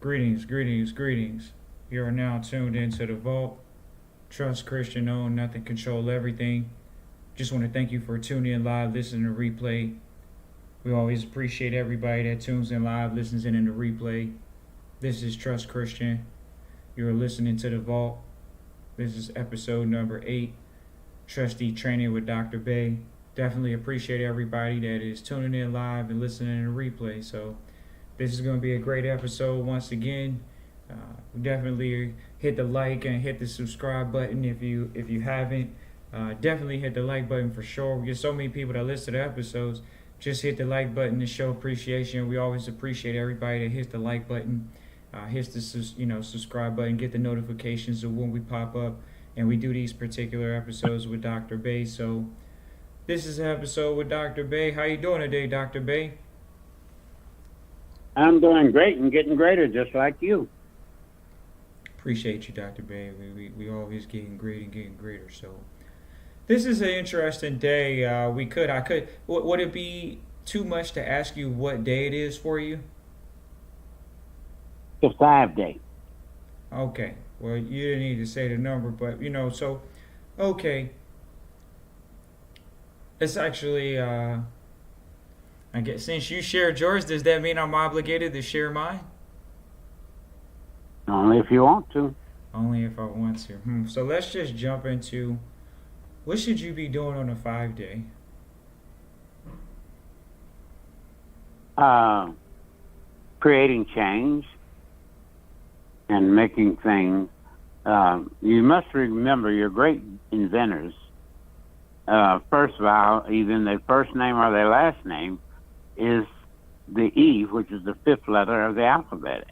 Greetings, greetings, greetings. You are now tuned into the vault. Trust Christian, own nothing, control everything. Just want to thank you for tuning in live, listening to replay. We always appreciate everybody that tunes in live, listens in the replay. This is Trust Christian. You're listening to the vault. This is episode number 8. Trustee Training with Dr. Bay. Definitely appreciate everybody that is tuning in live and listening to the replay. So this is going to be a great episode once again. Definitely hit the like and hit the subscribe button if you haven't. Definitely hit the like button for sure. We get so many people that listen to the episodes. Just hit the like button to show appreciation. We always appreciate everybody that hits the like button, hits the subscribe button, get the notifications of when we pop up, and we do these particular episodes with Dr. Bay. So this is an episode with Dr. Bay. How you doing today, Dr. Bay? I'm doing great and getting greater, just like you. Appreciate you, Dr. Bay. We always getting great and getting greater. So this is an interesting day. Would it be too much to ask you what day it is for you? It's a 5-day. Okay. Well, you didn't need to say the number, but okay. It's actually, I guess since you shared yours, does that mean I'm obligated to share mine? Only if you want to. Only if I want to. So let's just jump into what should you be doing on a 5-day? Creating change and making things. You must remember your great inventors. First of all, either their first name or their last name is the E, which is the fifth letter of the alphabet.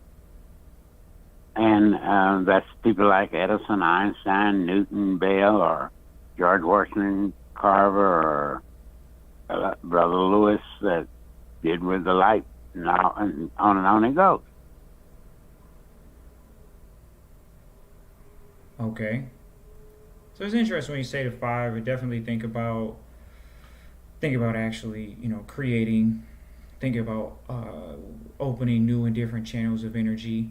And that's people like Edison, Einstein, Newton, Bell, or George Washington Carver, or Brother Lewis that did with the light, and on it goes. Okay. So it's interesting when you say the 5. I definitely think about actually, creating, think about opening new and different channels of energy.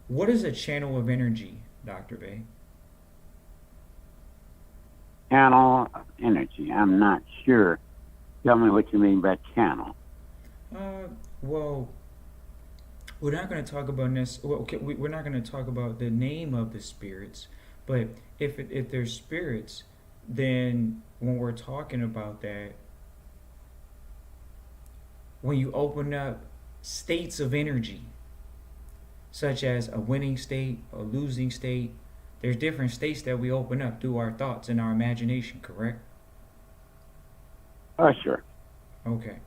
What is a channel of energy, Dr. Bay? Channel energy. I'm not sure. Tell me what you mean by channel. Well, we're not going to talk about we're not going to talk about the name of the spirits, but if they're spirits, then when we're talking about that, when you open up states of energy, such as a winning state, a losing state, there's different states that we open up through our thoughts and our imagination, correct? Oh, sure. Okay.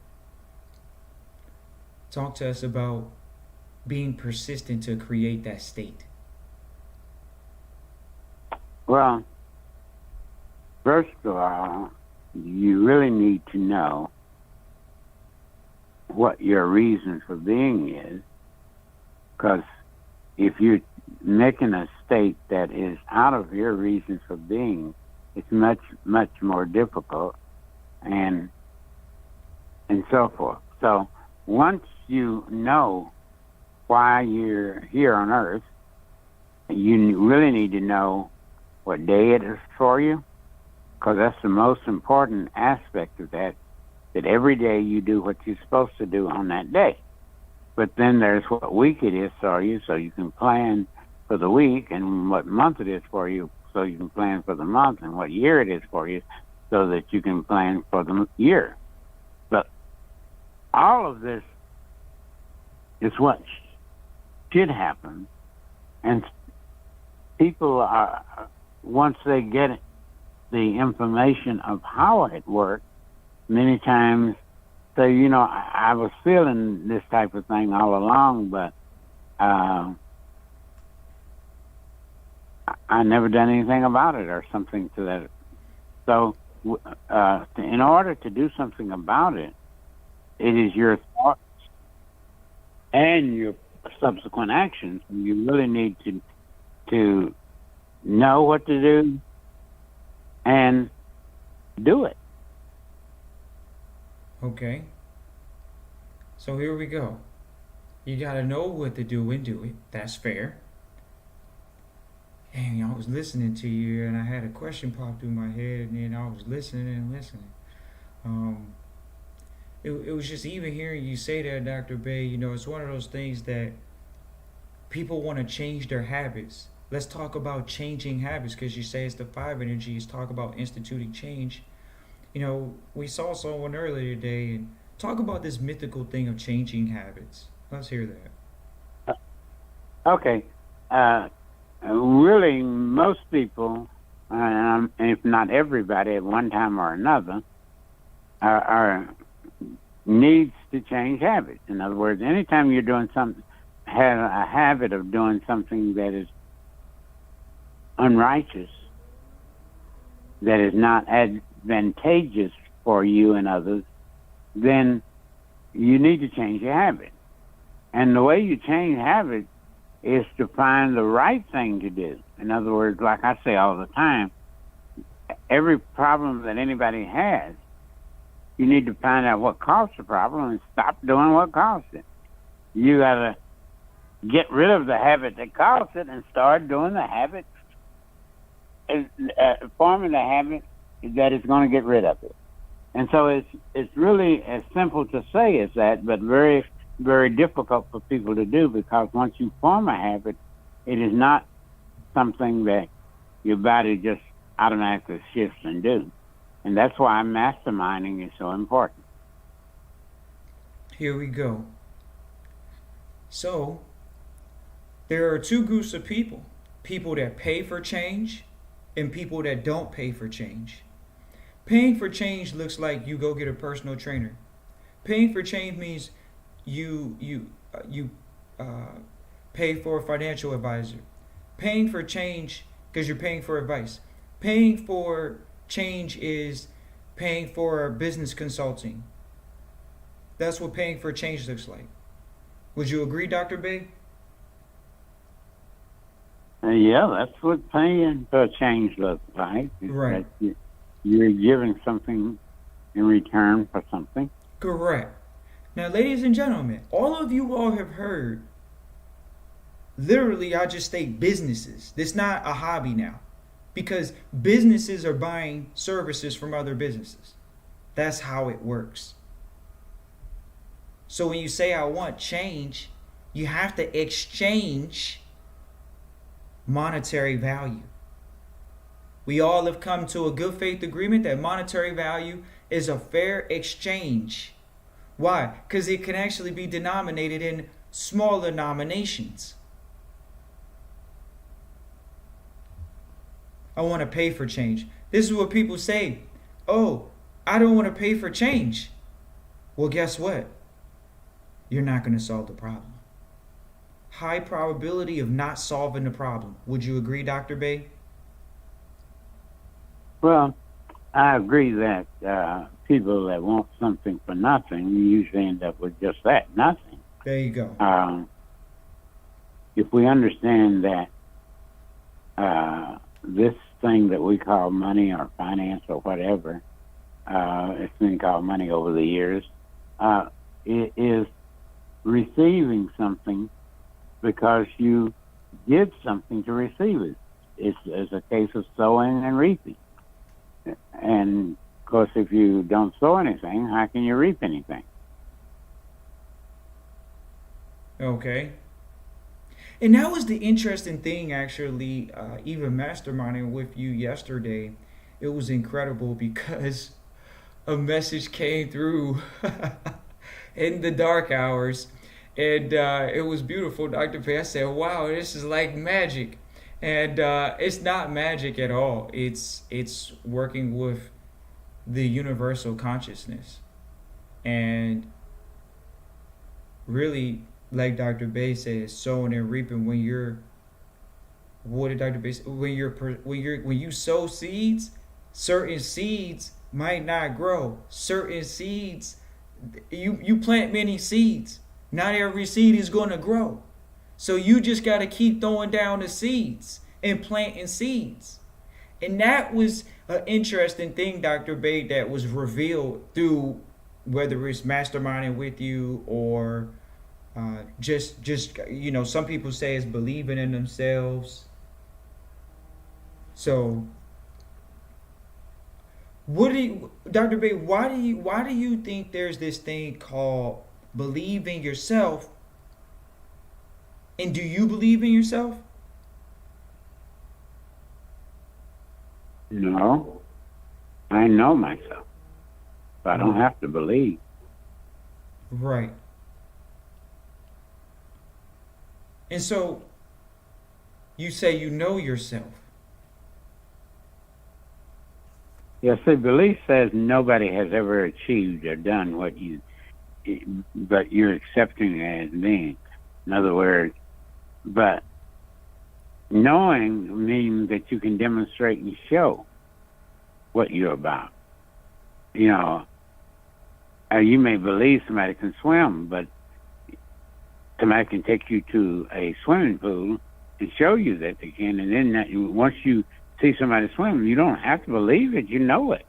Talk to us about being persistent to create that state. Well, first of all, you really need to know what your reason for being is, because if you're making a state that is out of your reason for being, it's much, much more difficult and so forth. So once you know why you're here on Earth, you really need to know what day it is for you, because that's the most important aspect of that every day you do what you're supposed to do on that day. But then there's what week it is for you, so you can plan for the week, and what month it is for you, so you can plan for the month, and what year it is for you, so that you can plan for the year. But all of this is what should happen, and people are, once they get the information of how it works, many times say, I was feeling this type of thing all along, but I never done anything about it, or something to that. So in order to do something about it, it is your thoughts and your subsequent actions. You really need to know what to do and do it. Okay. So here we go. You gotta know what to do and do it. That's fair. And I was listening to you, and I had a question pop through my head, and then I was listening and listening. Um, it was just even hearing you say that, Dr. Bay. It's one of those things that people want to change their habits. Let's talk about changing habits because you say it's the five energies. Talk about instituting change. We saw someone earlier today and talk about this mythical thing of changing habits. Let's hear that. Okay. Really, most people, if not everybody, at one time or another, are needs to change habits. In other words, anytime you're doing something, have a habit of doing something that is unrighteous, that is not advantageous for you and others, then you need to change your habit. And the way you change habits is to find the right thing to do. In other words, like I say all the time, every problem that anybody has, you need to find out what caused the problem and stop doing what caused it. You got to get rid of the habit that caused it and start doing the habit, forming the habit that is going to get rid of it. And so it's really as simple to say as that, but very, very difficult for people to do, because once you form a habit, it is not something that your body just automatically shifts and do. And that's why masterminding is so important. Here we go. So, there are two groups of people: people that pay for change and people that don't pay for change. Paying for change looks like you go get a personal trainer. Paying for change means you pay for a financial advisor. Paying for change because you're paying for advice. Paying for change is paying for business consulting. That's what paying for change looks like. Would you agree, Dr. Bay? Yeah, that's what paying for change looks like. Right. You're giving something in return for something. Correct. Now, ladies and gentlemen, all of you all have heard, literally, I just state businesses. It's not a hobby now, because businesses are buying services from other businesses. That's how it works. So when you say I want change, you have to exchange monetary value. We all have come to a good faith agreement that monetary value is a fair exchange. Why? Because it can actually be denominated in smaller denominations. I want to pay for change. This is what people say. Oh, I don't want to pay for change. Well, guess what? You're not going to solve the problem. High probability of not solving the problem. Would you agree, Dr. Bay? Well, I agree that people that want something for nothing usually end up with just that, nothing. There you go. If we understand that this thing that we call money or finance or whatever, it's been called money over the years, it is receiving something because you did something to receive it. It's a case of sowing and reaping. And of course, if you don't sow anything, how can you reap anything? Okay. And that was the interesting thing, actually, even masterminding with you yesterday. It was incredible because a message came through in the dark hours. And it was beautiful, Dr. P. I said, wow, this is like magic. And it's not magic at all. It's working with the universal consciousness. And really, like Dr. Bay says, sowing and reaping. When you're, what did Dr. Bay say? When you sow seeds, certain seeds might not grow. Certain seeds, you plant many seeds. Not every seed is going to grow. So you just got to keep throwing down the seeds and planting seeds. And that was an interesting thing, Dr. Bay, that was revealed through, whether it's masterminding with you or Just some people say it's believing in themselves. So, what do you, Dr. Bay? Why do you think there's this thing called believe in yourself? And do you believe in yourself? No, I know myself. So I don't have to believe. Right. And so you say you know yourself. Yeah, see, belief says nobody has ever achieved or done what you, but you're accepting it as being. In other words, but knowing means that you can demonstrate and show what you're about. You know, you may believe somebody can swim, but somebody can take you to a swimming pool and show you that they can, and then once you see somebody swim, you don't have to believe it; you know it.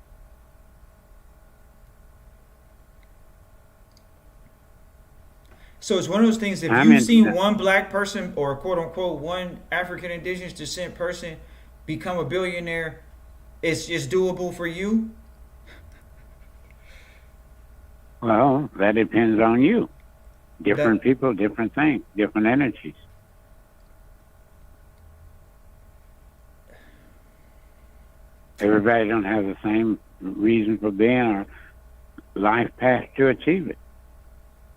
So it's one of those things. If I you've mean, seen one black person or quote unquote one African indigenous descent person become a billionaire, it's doable for you. well, that depends on you. Different That people, different things, different energies. Everybody don't have the same reason for being or life path to achieve it.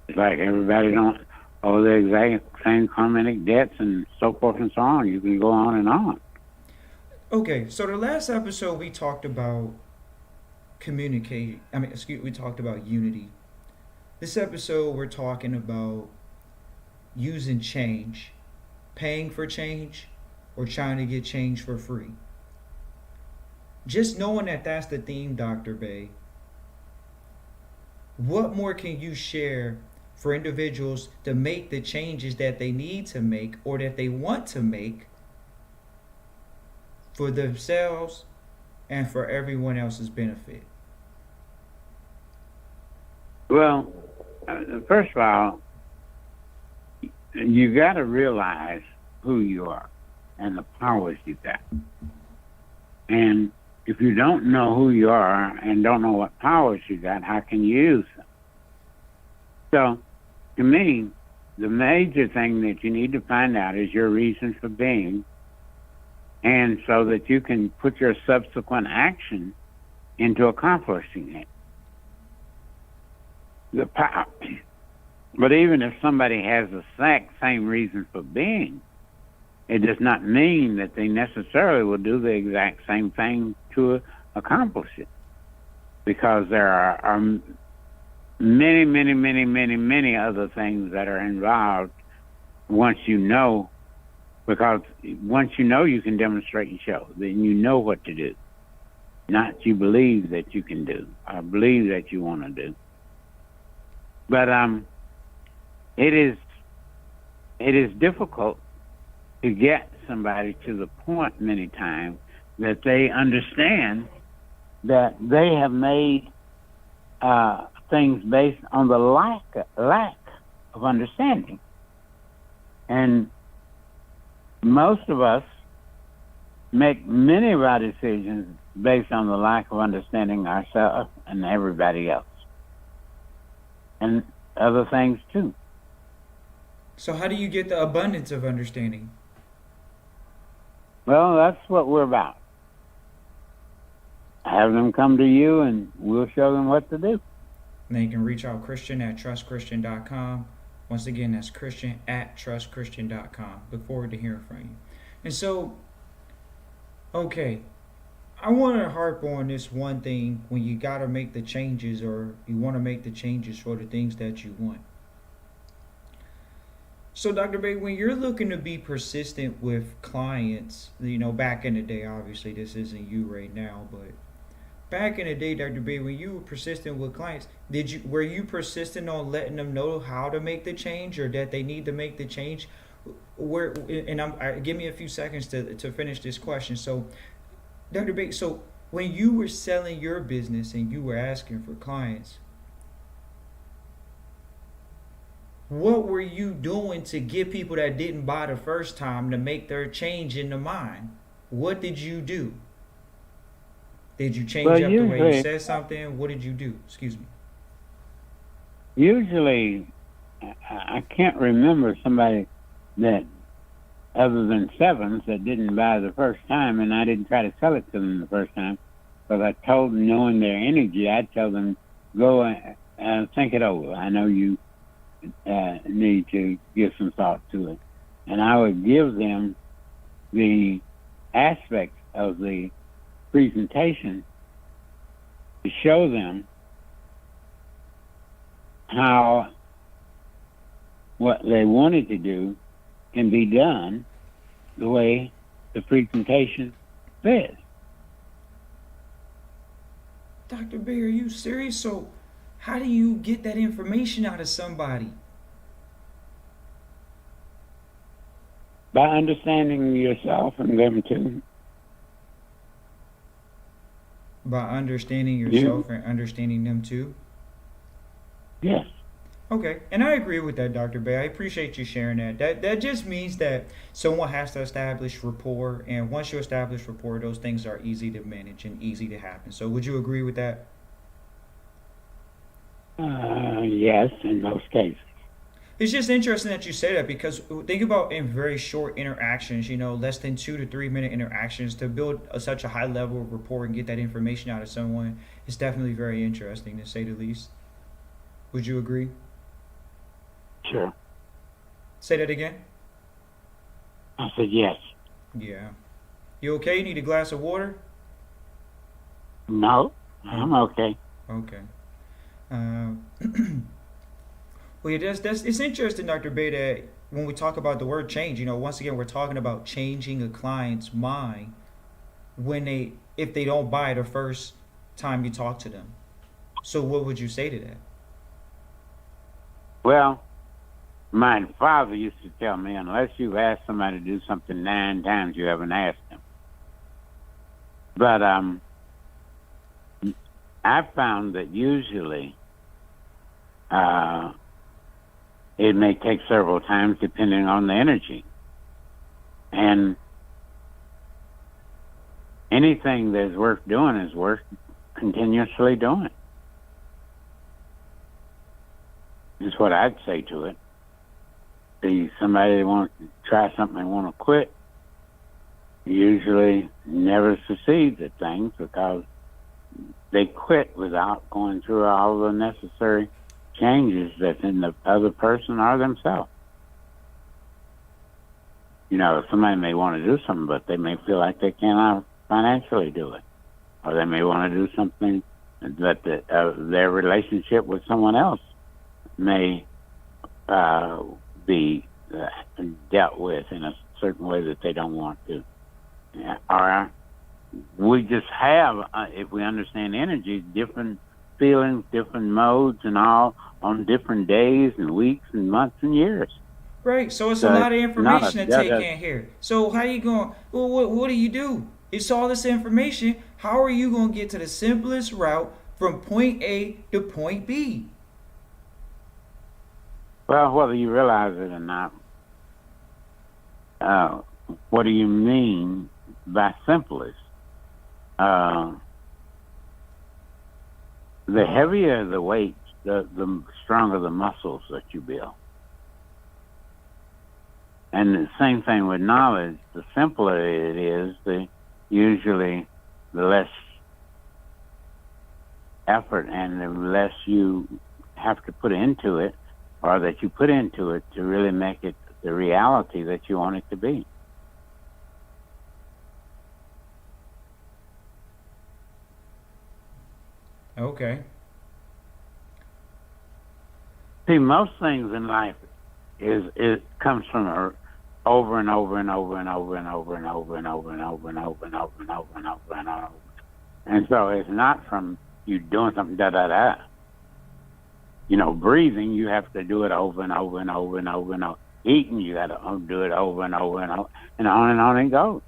It's like everybody don't owe the exact same karmic debts and so forth and so on. You can go on and on. okay. So the last episode we talked about communicating. We talked about unity. This episode we're talking about using change, paying for change, or trying to get change for free. Just knowing that that's the theme, Dr. Bay, what more can you share for individuals to make the changes that they need to make or that they want to make for themselves and for everyone else's benefit? Well, first of all, you got to realize who you are and the powers you got. And if you don't know who you are and don't know what powers you got, how can you use them? So, to me, the major thing that you need to find out is your reason for being, and so that you can put your subsequent action into accomplishing it. The power. But even if somebody has the exact same reason for being, it does not mean that they necessarily will do the exact same thing to accomplish it. Because there are many, many, many, many, many other things that are involved once you know, because once you know, you can demonstrate and show. Then you know what to do. Not you believe that you can do, or believe that you want to do. But it is difficult to get somebody to the point many times that they understand that they have made things based on the lack of understanding. And most of us make many of our decisions based on the lack of understanding ourselves and everybody else. And other things too. So, how do you get the abundance of understanding? Well, that's what we're about. Have them come to you and we'll show them what to do. And then you can reach out Christian at trustchristian.com. Once again, that's Christian at trustchristian.com. Look forward to hearing from you. And so, okay, I want to harp on this one thing when you got to make the changes or you want to make the changes for the things that you want. So, Dr. Bay, when you're looking to be persistent with clients, back in the day, obviously this isn't you right now, but back in the day, Dr. Bay, when you were persistent with clients, were you persistent on letting them know how to make the change or that they need to make the change? Give me a few seconds to finish this question. So, Dr. Bay, so when you were selling your business and you were asking for clients, What were you doing to get people that didn't buy the first time to make their change in the mind? What did you do? Did you Well, change up the way you usually, said something? What did you do? Excuse me. usually, I can't remember somebody that other than sevens that didn't buy the first time, and I didn't try to sell it to them the first time. Because I told them, knowing their energy, I'd tell them, go think it over. I know you need to give some thought to it. And I would give them the aspects of the presentation to show them how what they wanted to do can be done the way the presentation says. Dr. Bay, are you serious? So, how do you get that information out of somebody? By understanding yourself and them too. By understanding You, yourself and understanding them too? yes, Okay, and I agree with that, Dr. Bay. I appreciate you sharing that. That just means that someone has to establish rapport, and once you establish rapport, those things are easy to manage and easy to happen. So, would you agree with that? yes, in most cases. It's just interesting that you say that because think about in very short interactions, less than 2 to 3 minute interactions to build such a high level of rapport and get that information out of someone. It's definitely very interesting to say the least. Would you agree? Sure. Say that again. I said yes. Yeah. You okay? You need a glass of water? No, Oh, I'm okay. okay. Uh, well, yeah, that's it's interesting, Dr. Bay, that when we talk about the word change, once again, we're talking about changing a client's mind when if they don't buy the first time you talk to them. So, what would you say to that? Well, my father used to tell me, unless you've asked somebody to do something 9 times, you haven't asked them. But I found that usually it may take several times depending on the energy. And anything that's worth doing is worth continuously doing. Is what I'd say to it. See, somebody that wants to try something and want to quit usually never succeeds at things because they quit without going through all the necessary changes that's in the other person or themselves. Somebody may want to do something, but they may feel like they cannot financially do it. Or they may want to do something that their relationship with someone else may be dealt with in a certain way that they don't want to. Or we just have, if we understand energy, different feelings, different modes, and all on different days and weeks and months and years. Right. So it's a So lot of it's not information to take in here. So how you going? Well, what do you do? It's all this information. How are you going to get to the simplest route from point A to point B? well, whether you realize it or not, what do you mean by simplest? The heavier the weight, the stronger the muscles that you build. And the same thing with knowledge. The simpler it is, usually the less effort and the less you have to put into it, or that you put into it to really make it the reality that you want it to be. Okay. See, most things in life it comes from over and over and over and over and over and over and over and over and over and over and over and over and over. And so it's not from you doing something da da da. Breathing, you have to do it over and over and over and over and over. Eating, you got to do it over and over and over, and on it goes.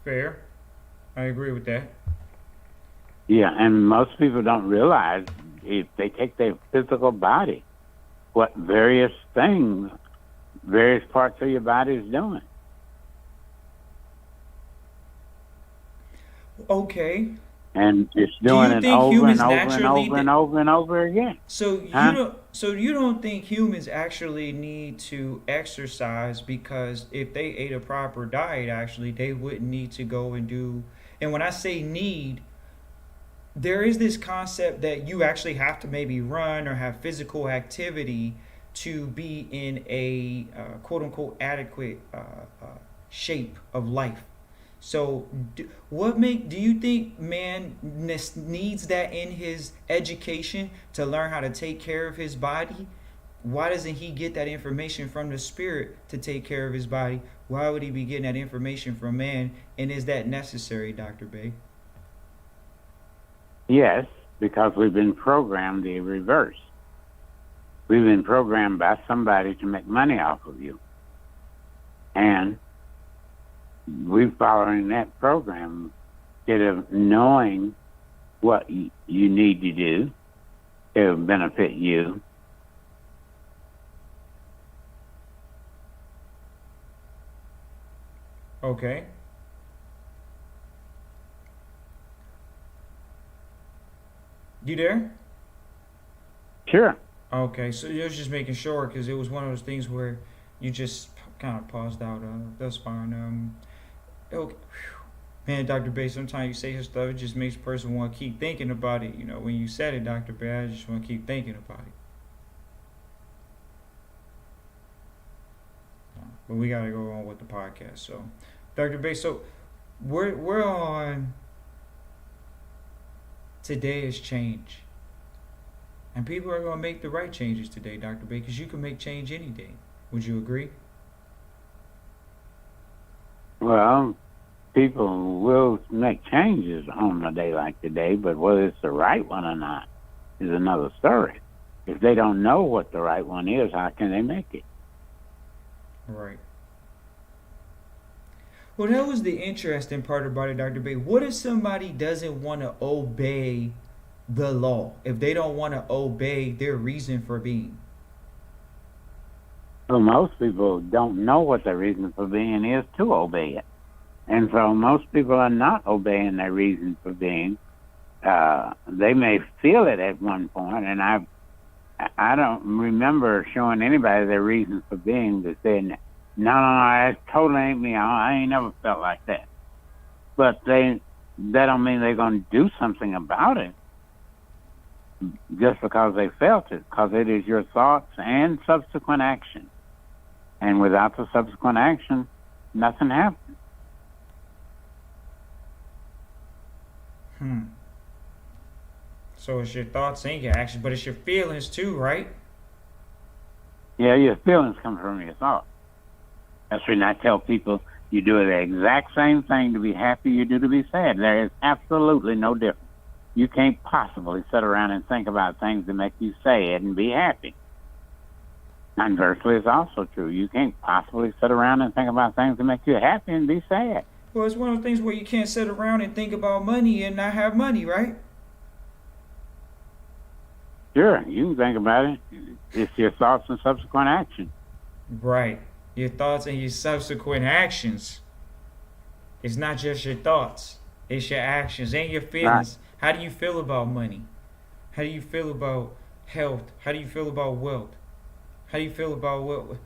Fair. I agree with that. Yeah, and most people don't realize if they take their physical body, what various things, various parts of your body is doing. Okay. And it's Do doing you it think over and humans over and naturally over and over and over again. Huh? so you don't think humans actually need to exercise, because if they ate a proper diet, actually they wouldn't need to go and do, and when I say need, there is this concept that you actually have to maybe run or have physical activity to be in a quote unquote adequate shape of life. So, do you think man needs that in his education to learn how to take care of his body? Why doesn't he get that information from the spirit to take care of his body? Why would he be getting that information from man? And is that necessary, Dr. Bay? Yes, because we've been programmed the reverse. We've been programmed by somebody to make money off of you. And we're following that program instead of knowing what you need to do to benefit you. Okay. You there? Sure. Okay, so you was just making sure, because it was one of those things where you just kind of paused out. That's fine. Okay. Man, Dr. Bay, sometimes you say his stuff, it just makes a person want to keep thinking about it. You know, when you said it, Dr. Bay, I just want to keep thinking about it. But we got to go on with the podcast. So, Dr. Bay, so we're on Today is Change. And people are going to make the right changes today, Dr. Bay, because you can make change any day. Would you agree? Well, people will make changes on a day like today, but whether it's the right one or not is another story. If they don't know what the right one is, how can they make it? Right. Well, that was the interesting part about it, Dr. Bay. What if somebody doesn't want to obey the law? If they don't want to obey their reason for being? Well, most people don't know what their reason for being is to obey it. And so most people are not obeying their reason for being. They may feel it at one point, and I don't remember showing anybody their reason for being that said, no, that totally ain't me. I ain't never felt like that. But that don't mean they're going to do something about it just because they felt it, because it is your thoughts and subsequent action. And without the subsequent action, nothing happens. So it's your thoughts and your actions, but it's your feelings too, right? Yeah, your feelings come from your thoughts. That's when I tell people you do the exact same thing to be happy you do to be sad. There is absolutely no difference. You can't possibly sit around and think about things that make you sad and be happy. Conversely, it's also true. You can't possibly sit around and think about things that make you happy and be sad. Well, it's one of those things where you can't sit around and think about money and not have money, right? Sure, you can think about it. It's your thoughts and subsequent action. Right. Your thoughts and your subsequent actions. It's not just your thoughts. It's your actions and your feelings. Right. How do you feel about money? How do you feel about health? How do you feel about wealth? How do you feel about what?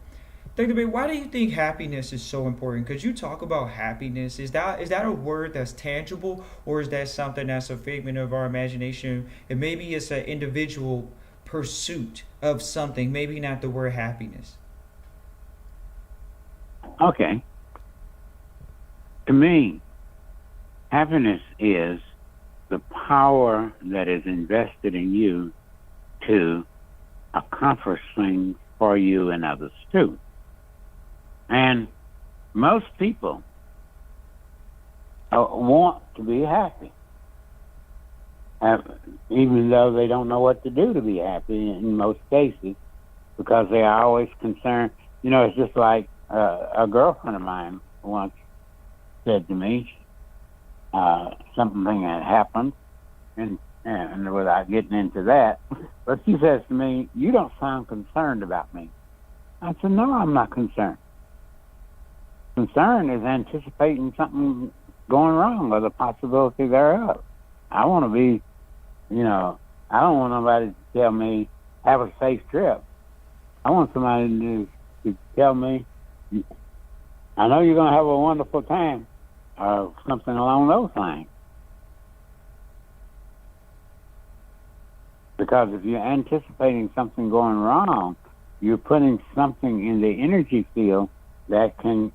Dr. Bay, why do you think happiness is so important? Could you talk about happiness? Is that a word that's tangible, or is that something that's a figment of our imagination? And maybe it's an individual pursuit of something, maybe not the word happiness. Okay. To me, happiness is the power that is invested in you to accomplish things for you and others too. And most people want to be happy, even though they don't know what to do to be happy in most cases, because they are always concerned. You know, it's just like a girlfriend of mine once said to me, something had happened, and without getting into that, but she says to me, "You don't sound concerned about me." I said, "No, I'm not concerned. Concern is anticipating something going wrong or the possibility thereof. I want to be, I don't want nobody to tell me, have a safe trip. I want somebody to tell me, I know you're going to have a wonderful time, or something along those lines. Because if you're anticipating something going wrong, you're putting something in the energy field that can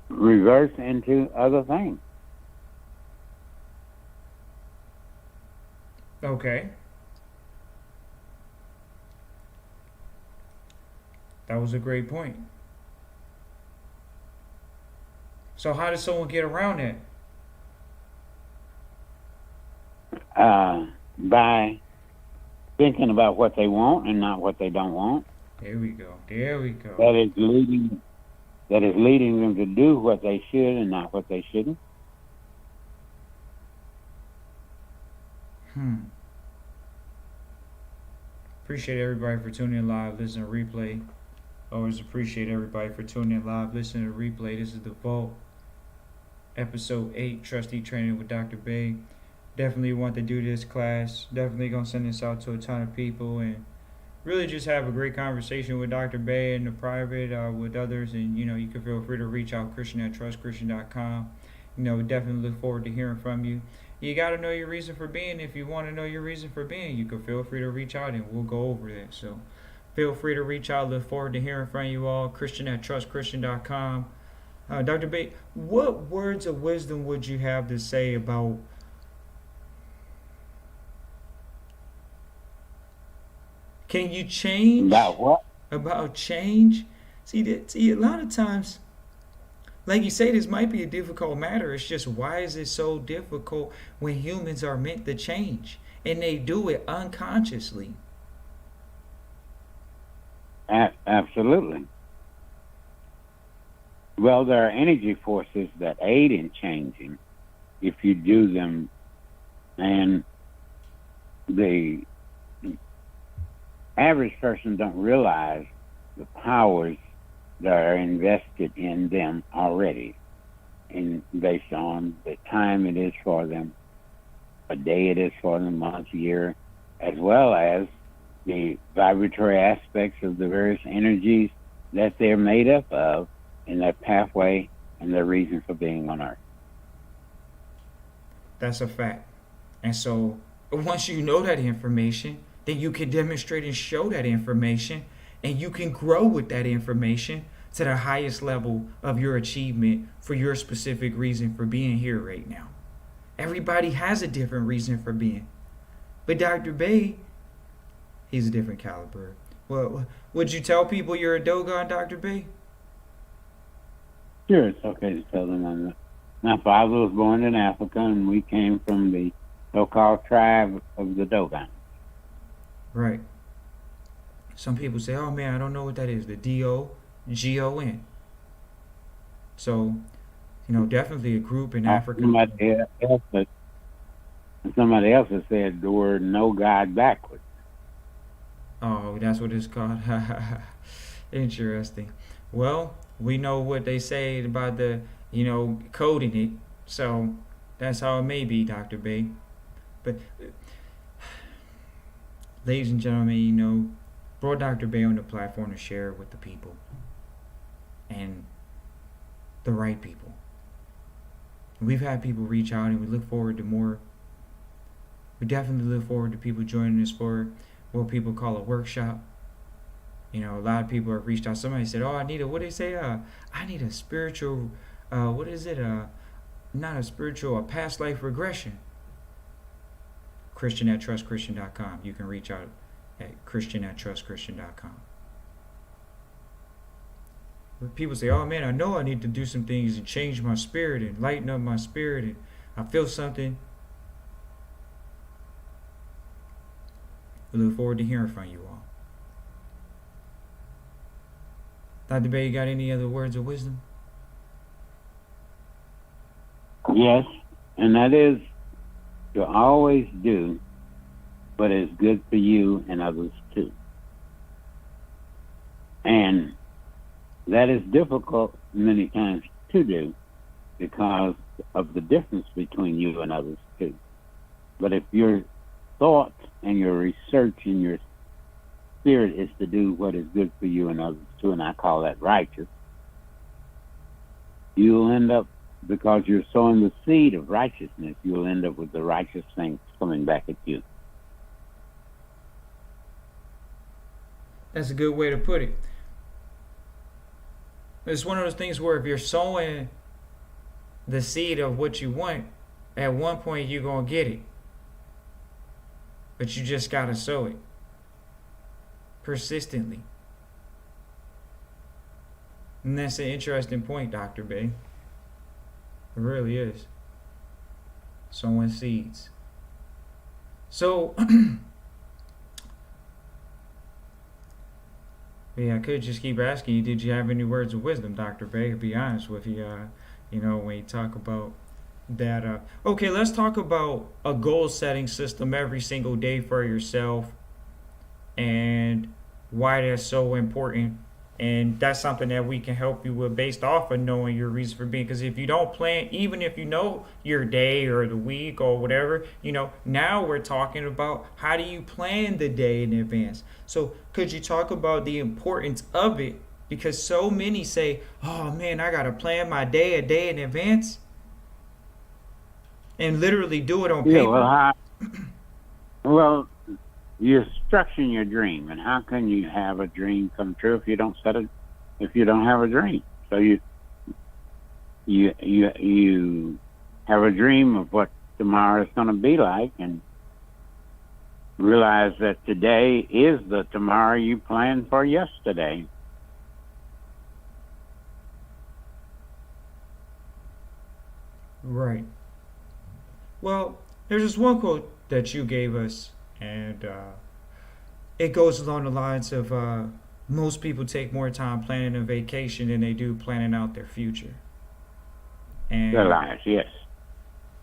reverse into other things." Okay. That was a great point. So how does someone get around that? By thinking about what they want and not what they don't want. There we go. There we go. That is leading them to do what they should and not what they shouldn't. Appreciate everybody for tuning in live, listening to replay. Always appreciate everybody for tuning in live, listening to replay. This is The Vault, Episode 8, Trustee Training with Dr. Bay. Definitely want to do this class. Definitely going to send this out to a ton of people and really just have a great conversation with Dr. Bay in the private with others. And, you can feel free to reach out, Christian@trustchristian.com. Definitely look forward to hearing from you. You got to know your reason for being. If you want to know your reason for being, you can feel free to reach out and we'll go over that. So feel free to reach out. Look forward to hearing from you all. Christian@trustchristian.com. Dr. Bay, what words of wisdom would you have to say about can you change? About what? About change? See, a lot of times, like you say, this might be a difficult matter. It's just, why is it so difficult when humans are meant to change and they do it unconsciously? Absolutely. Well, there are energy forces that aid in changing if you do them, and the average person don't realize the powers that are invested in them already, and based on the time it is for them, a day it is for them, month, year, as well as the vibratory aspects of the various energies that they're made up of in their pathway and their reason for being on Earth. That's a fact. And so once you know that information, then you can demonstrate and show that information, and you can grow with that information to the highest level of your achievement for your specific reason for being here right now. Everybody has a different reason for being. But Dr. Bay, he's a different caliber. Well, would you tell people you're a Dogon, Dr. Bay? Sure, it's okay to tell them. My father was born in Africa, and we came from the so-called tribe of the Dogon. Right. Some people say, "Oh man, I don't know what that is." The Dogon. So, definitely a group in Africa. Somebody else has said the word "no God" backwards. Oh, that's what it's called. Interesting. Well, we know what they say about the, coding it. So that's how it may be, Dr. Bay. But, ladies and gentlemen, brought Dr. Bay on the platform to share it with the people. And the right people. We've had people reach out, and we look forward to more. We definitely look forward to people joining us for what people call a workshop. A lot of people have reached out. Somebody said, "Oh, I need I need a spiritual, what is it? Not a spiritual, a past life regression." Christian@trustchristian.com. You can reach out at Christian@trustchristian.com. People say, "Oh man, I know I need to do some things and change my spirit and lighten up my spirit, and I feel something." We look forward to hearing from you all. Dr. Bay, you got any other words of wisdom? Yes, and that is to always do what is good for you and others too. And that is difficult many times to do because of the difference between you and others too. But if your thoughts and your research and your spirit is to do what is good for you and others too, and I call that righteous, you'll end up, because you're sowing the seed of righteousness, you'll end up with the righteous things coming back at you. That's a good way to put it. It's one of those things where if you're sowing the seed of what you want, at one point you're going to get it. But you just got to sow it persistently. And that's an interesting point, Dr. Bay. It really is. Sowing seeds. So, yeah, I could just keep asking you, did you have any words of wisdom, Dr. Bay? To be honest with you, when you talk about that. Okay, let's talk about a goal setting system every single day for yourself and why that's so important. And that's something that we can help you with based off of knowing your reason for being. Because if you don't plan, even if you know your day or the week or whatever, now we're talking about how do you plan the day in advance. So could you talk about the importance of it? Because so many say, oh man, I got to plan my day a day in advance. And literally do it on paper. Yeah, well, you're structuring your dream, and how can you have a dream come true if you don't if you don't have a dream? So you have a dream of what tomorrow is going to be like, and realize that today is the tomorrow you planned for yesterday. Right. Well, there's this one quote that you gave us, and it goes along the lines of most people take more time planning a vacation than they do planning out their future. And their lives, yes.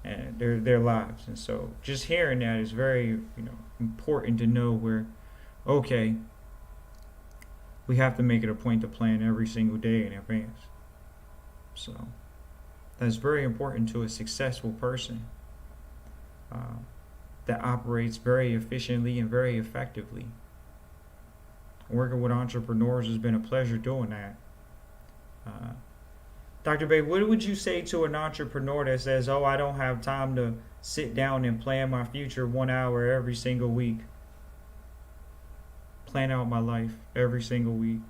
And their lives. And so just hearing that is very important to know where, okay, we have to make it a point to plan every single day in advance. So that's very important to a successful person. That operates very efficiently and very effectively. Working with entrepreneurs has been a pleasure doing that. Dr. Bay, what would you say to an entrepreneur that says, oh, I don't have time to sit down and plan my future 1 hour every single week? Plan out my life every single week.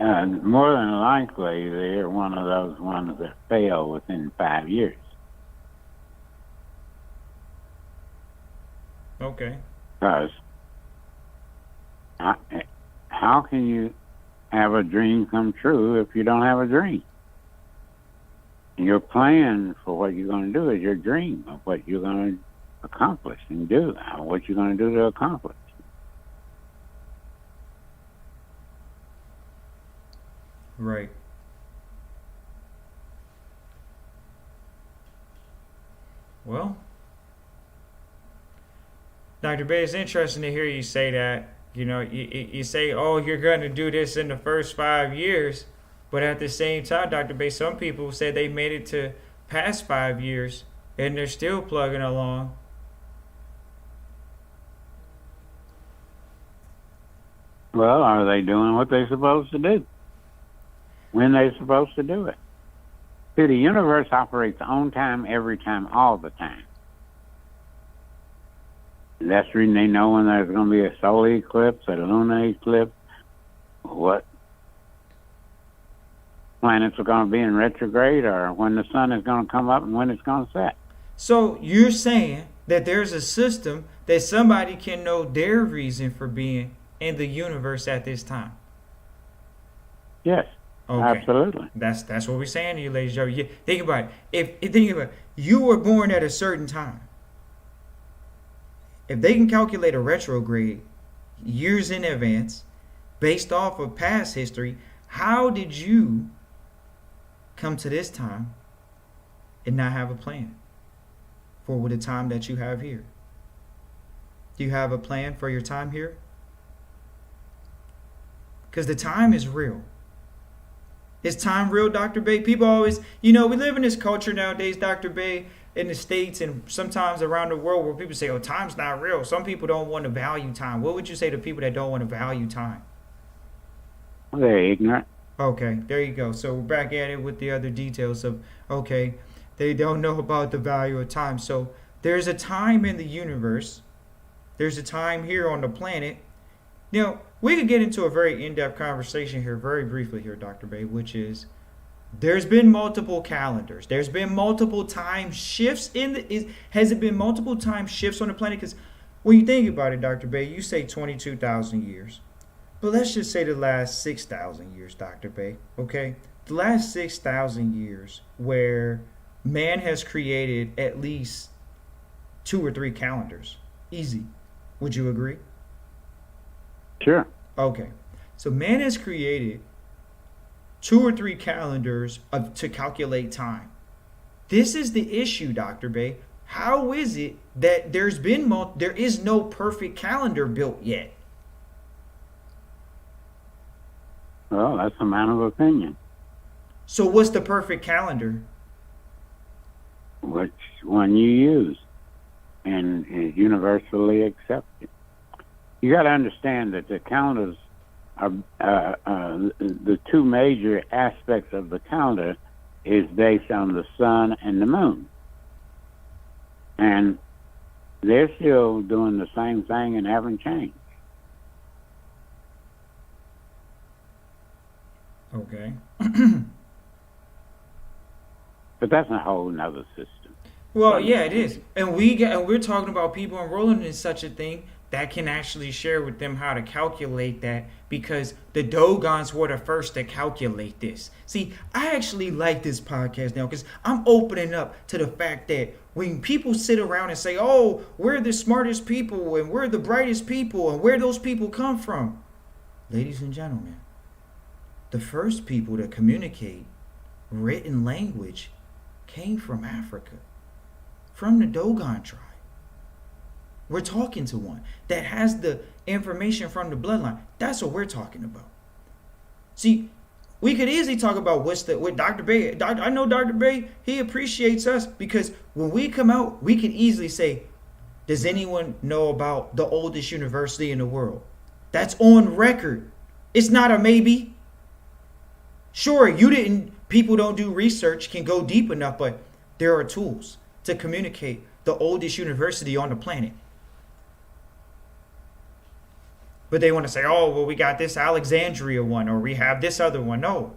More than likely, they're one of those ones that fail within 5 years. Okay. Because how can you have a dream come true if you don't have a dream? Your plan for what you're going to do is your dream of what you're going to accomplish and do, what you're going to do to accomplish. Right. Well, Dr. Bay, it's interesting to hear you say that. You say, oh, you're going to do this in the first 5 years. But at the same time, Dr. Bay, some people say they made it to past 5 years and they're still plugging along. Well, are they doing what they're supposed to do? When they're supposed to do it? See, the universe operates on time, every time, all the time. That's the reason they know when there's going to be a solar eclipse, a lunar eclipse, what planets are going to be in retrograde, or when the sun is going to come up and when it's going to set. So you're saying that there's a system that somebody can know their reason for being in the universe at this time? Yes, okay. Absolutely. That's what we're saying to you, ladies and gentlemen. Think about it. Think about it. You were born at a certain time. If they can calculate a retrograde years in advance based off of past history, how did you come to this time and not have a plan? for the time that you have here? Do you have a plan for your time here? Because the time is real. Is time real, Dr. Bay? People always, we live in this culture nowadays, Dr. Bay, in the States and sometimes around the world where people say, oh, time's not real. Some people don't want to value time. What would you say to people that don't want to value time? They're ignorant. Okay, there you go. So we're back at it with the other details of, okay, they don't know about the value of time. So there's a time in the universe. There's a time here on the planet. Now, we could get into a very in-depth conversation here very briefly here, Dr. Bay, which is there's been multiple calendars. There's been multiple time shifts has it been multiple time shifts on the planet? Because when you think about it, Dr. Bay, you say 22,000 years. But let's just say the last 6,000 years, Dr. Bay, okay? The last 6,000 years where man has created at least 2 or 3 calendars. Easy. Would you agree? Sure. Okay. So man has created 2 or 3 calendars to calculate time. This is the issue, Dr. Bay. How is it that there is no perfect calendar built yet? Well, that's a matter of opinion. So what's the perfect calendar? Which one you use and is universally accepted. You got to understand that the calendars are the 2 major aspects of the calendar is based on the sun and the moon, and they're still doing the same thing and haven't changed. Okay. But that's a whole nother system. Well, yeah, it is, and we're talking about people enrolling in such a thing that can actually share with them how to calculate that, because the Dogons were the first to calculate this. See, I actually like this podcast now because I'm opening up to the fact that when people sit around and say, oh, we're the smartest people and we're the brightest people and where those people come from, ladies and gentlemen, the first people to communicate written language came from Africa, from the Dogon tribe. We're talking to one that has the information from the bloodline. That's what we're talking about. See, we could easily talk about what Dr. Bay. I know Dr. Bay, he appreciates us because when we come out, we can easily say, does anyone know about the oldest university in the world? That's on record. It's not a maybe. Sure, people don't do research, can go deep enough, but there are tools to communicate the oldest university on the planet. But they want to say, oh, well, we got this Alexandria one, or we have this other one. No.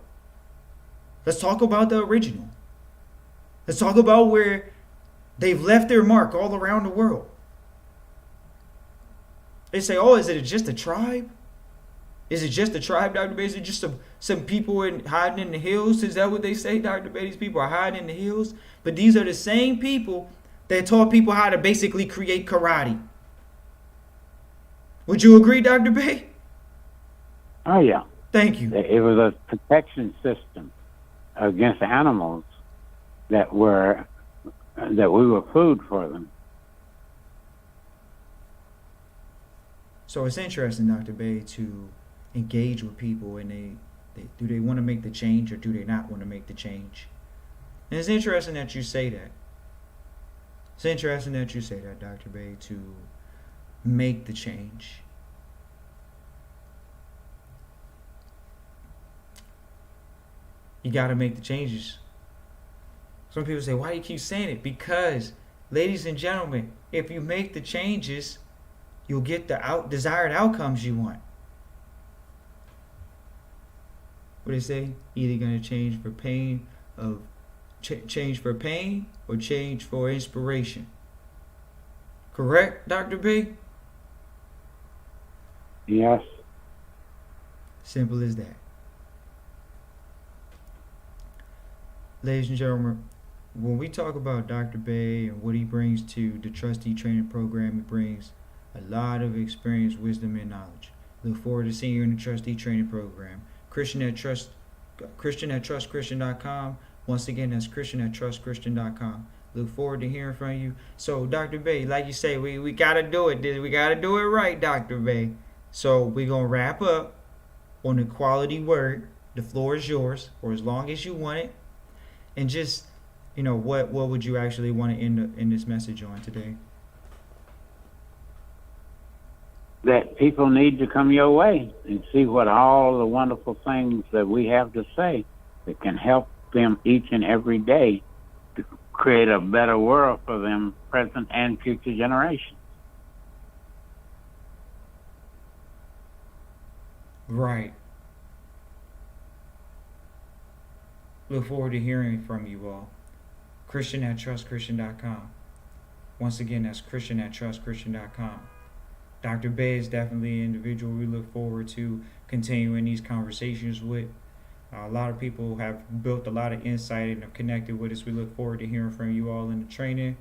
Let's talk about the original. Let's talk about where they've left their mark all around the world. They say, oh, is it just a tribe? Is it just a tribe, Dr. Bay? Is it just some people hiding in the hills? Is that what they say, Dr. Bay? These people are hiding in the hills? But these are the same people that taught people how to basically create karate. Would you agree, Dr. Bay? Oh, yeah. Thank you. It was a protection system against animals that we were food for them. So it's interesting, Dr. Bay, to engage with people, and do they want to make the change or do they not want to make the change? And it's interesting that you say that. It's interesting that you say that, Dr. Bay, to make the change. You got to make the changes. Some people say, why do you keep saying it? Because, ladies and gentlemen, if you make the changes, you'll get the desired outcomes you want. What do they say? Either going to change for pain change for pain or change for inspiration. Correct, Dr. B? Yes. Simple as that. Ladies and gentlemen, when we talk about Dr. Bay and what he brings to the Trustee Training program, he brings a lot of experience, wisdom, and knowledge. Look forward to seeing you in the Trustee Training program. Christian at trustchristian.com. Once again, that's Christian at trustchristian.com. Look forward to hearing from you. So, Dr. Bay, like you say, we got to do it. We got to do it right, Dr. Bay. So, we're going to wrap up on the quality word. The floor is yours for as long as you want it. And just, what would you actually want to end this message on today? That people need to come your way and see what all the wonderful things that we have to say that can help them each and every day to create a better world for them, present and future generations. Right. Look forward to hearing from you all. Christian at trustchristian.com. Once again, that's Christian at trustchristian.com. Dr. Bay is definitely an individual we look forward to continuing these conversations with. A lot of people have built a lot of insight and have connected with us. We look forward to hearing from you all in the training.